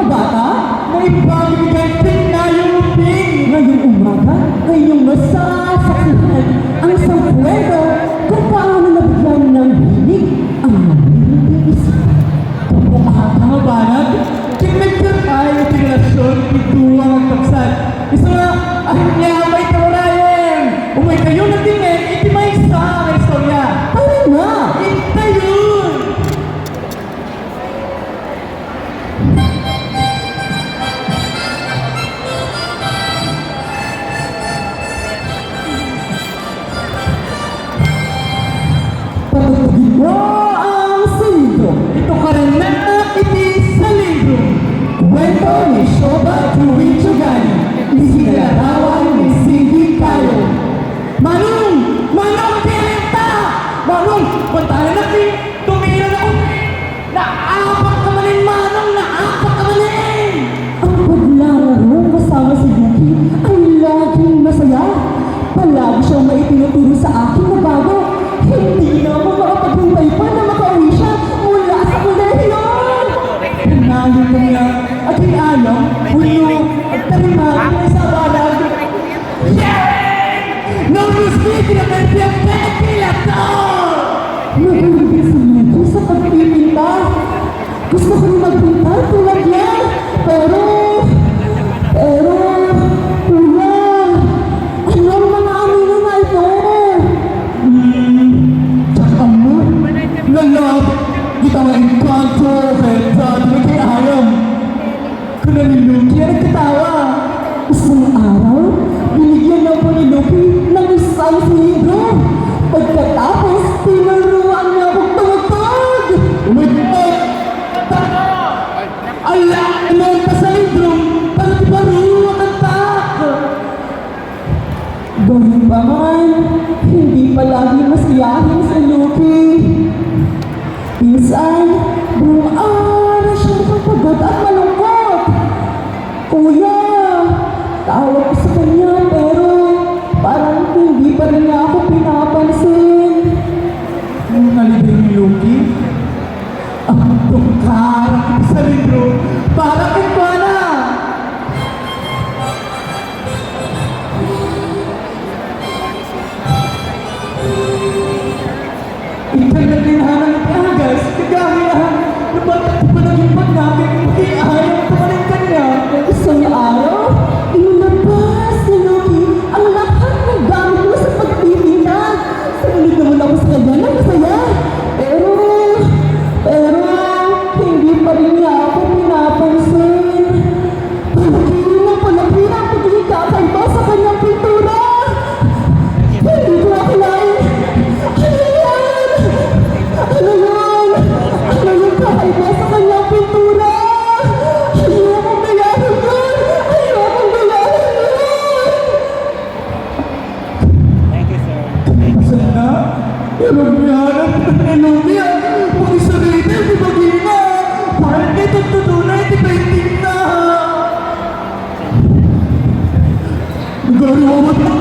mga bata? May ibang na yung ping! Ngayong umaga, ngayong masasaksihan ang isang kwento kung paano nabigyan ng hilig ang nangyaring isa. Kung mga banat, kinagkat ay relasyon, ituwang at kapsat. Isa nga, ang niya may taurayan. Umay kayo na tingin, iti may isa ang istorya. Tara na! Ito yun! Patutugin mo ang salindro. Ito ka rin na iti salindro. Kwento ni Shoba Tuwinchugani. Isinilarawan ni Cindy Cayo. Manong! Manong Direta! Manong! Puntahan natin! Tumira na ako! Naapak ka manin, Manong! Naapak ka manin! Ang paglalaro kasama si Yuki ay laging masaya. Palagi siyang may itinuturo sa akin na bago. Hindi na ako makapaghumpay pa na makauwi siya mula sa kolehiyo. Panayon mo niya at hinayang, ulo at talimahan ng isang balag. Yay! Nang-usbit na may piyang-pekila to! Nagulubis si Yuki sa pagpipinta. Gusto ko rin magpinta tulad niya. Pero, kuya, anong mga amino na ito? Tsaka mo, lalab, kita nga engkanto, benta, di kay ayam. Kuna ni Luki ang nagkatawa. Isang araw, binigyan na po ni Lucky ng isang libro. Pagkatapos, tinuruan niya akong tumutog. Umagpag! Ala, ilan ka sa libro, para di baro ang tak. Gawin pa man, hindi palagi masiyahin sa Lucky. Minsan, buong araw siyang kapagod at malungkot. Kuya, tawag ko sa kanya pero parang hindi pa rin niya ako pinapansin. Nung nalibig ni Luki, ang tungkarang sa libro, para kay Kuana. Ikay na tinahanan ng agas, kagahilahan, napatak-panagimpag namin, kaya ayaw tumaling kanya. Isang araw, inulabas ni Lucky ang lahat ng gamit mo sa pagpipinag. Sumunod naman ako sa kanya ng masaya. Pero, hindi pa rin niya ako pinapansin. Palaki na ang pagiging kakaiba sa kanyang pintura. Hindi ko akalain. Ano yun? Ano yung kakaiba sa kanyang pintura? Ayokong gayahin yun! Ayokong gayahin yun! Saan na? Pero bihanap ng Luki, mag-isarita, di magina. Parang itong tutunay, di painting na. Gagawa mo na.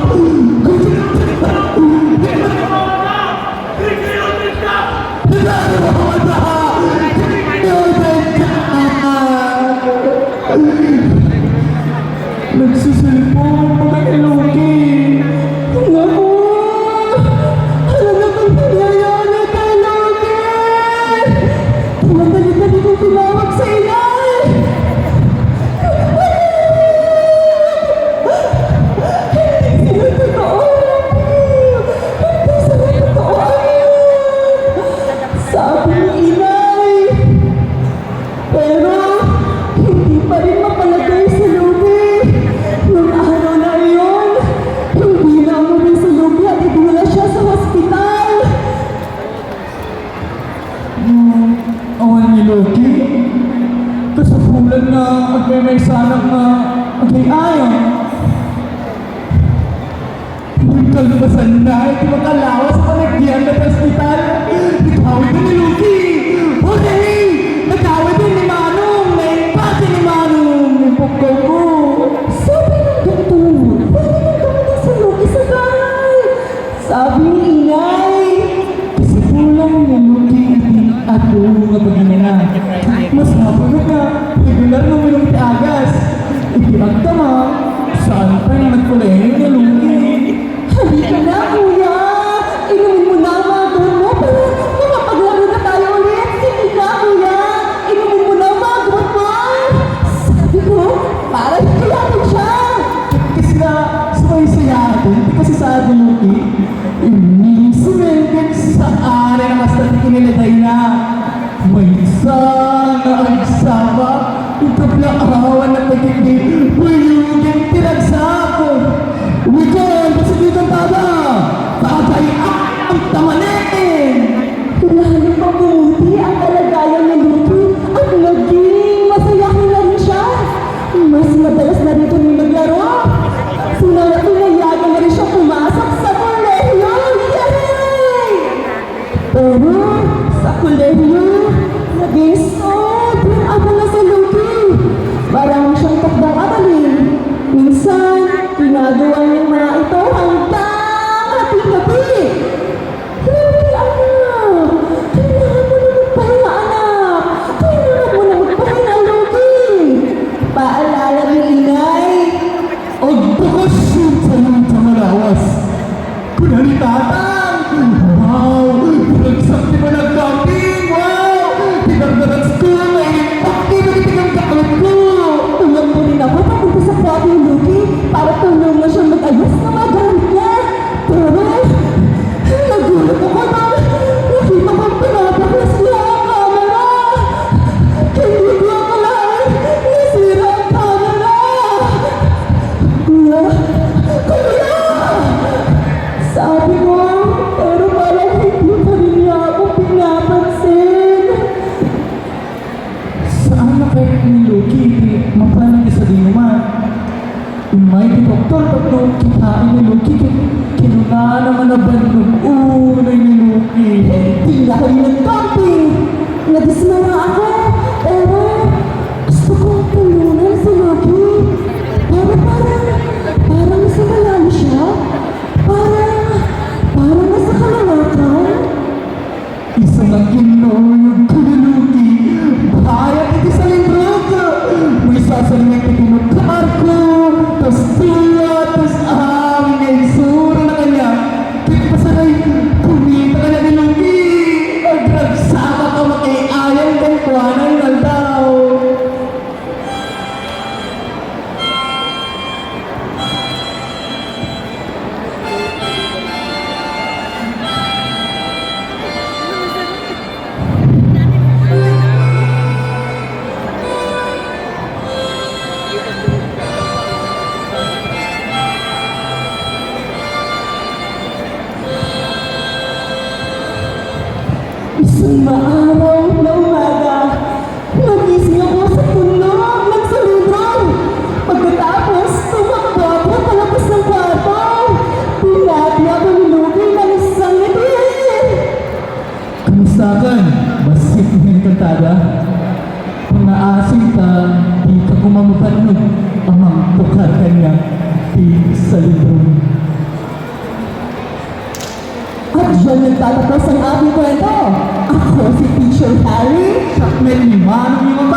Nagsisilpon mga Luki. Naku! Alam na bang nangyayari kay Lucky? Madali-dali kong tumawag sa inay! Hindi sila totoo! Hindi sila totoo! Sabi ni inay! Pero, hindi pa rin mapalagay sa Lucky. Nung araw na iyon, hindi na umuwi sa Lucky at idula siya sa hospital. Awan ni Luki. Kasapulan na at may sanang na mag-ayaw. Huwag kalbasan na ito makalawas sa nagyan na hospital. Nagtawid na ni Luki. Hooray! Nagtawid din ni Manong. Naipati ni Manong. Yung pagkaw ko. Sabi ng doktor, pwede na gawin sa Lucky sa bahay. Sabi ni inay, Kasi kulang ni Luki at ako nga pag-inana. Mas hapon na ka. Regular na bumuti ang kalagayan ni Lucky at naging masayahin na rin siya. Mas madalas na rin kami maglaro. Pinayagan na rin siya pumasok sa kolehiyo. Yay! Pero sa kolehiyo, naging sobrang abang na sa Lucky. Parang siyang takdang abalin. Minsan, ginagawa niya mga ito hanggang hati-hati. Lucky, anak! Kailangan mo na magpahinga, anak! Kailangan mo na magpahinga, Lucky! Paalala ni Inay. Ang bukas yung tanong tamalawas. Kunali tatang! Wow! Pinagsakti mo ng camping! Wow! Pinagdagan school! Ay, bakti mo itinang kakalap ko! Tulog mo rin ako papunta sa kwarto ni Lucky para tulong mo siya mag-ayos na mga gamit niya. Pero, nagulat ako na nakita kong pinapaklas niya ang camera. Hindi ko akalain nasira ang camera. Kuya! Kuya! Sabi ko, pero parang hindi pa rin niya ako pinapansin. Saan na kayo ni Loki? Mapalang isa din naman. Umay di doktor, pag kitain ni Loki, kinuna naman na bandog unay ni Loki. Hindi na kami nag-camping. Nadismaya ako. Pero gusto kong tulungan si Lucky. Pero parang nasa malayo siya. Parang nasa kalawakan. Isa lang yung kunilugi. Bahaya iti sa lindrog. May sasalimay iti magkamarko. Tas tuwa, tas ahangin na isura na kanya. Kaya pasanay, kumita ka na ni Lugi. Nagsama ka makiayang kang kuwanan ng daw. Isang maaraw na umaga, nagising ako sa tunog ng saludran. Pagkatapos, tumakbo ako palabas ng kwarto. Pinati ako ni Lucky ng isang ngiti. Kamusta ka? Basit ng kantada. Kung naasin ka, di ka kumamupanog. Amang tukar kanya, di sa libro. At diyan nagtatapos ang aking kwento. Ako si Teacher Harry. Sakmel ni Manong yung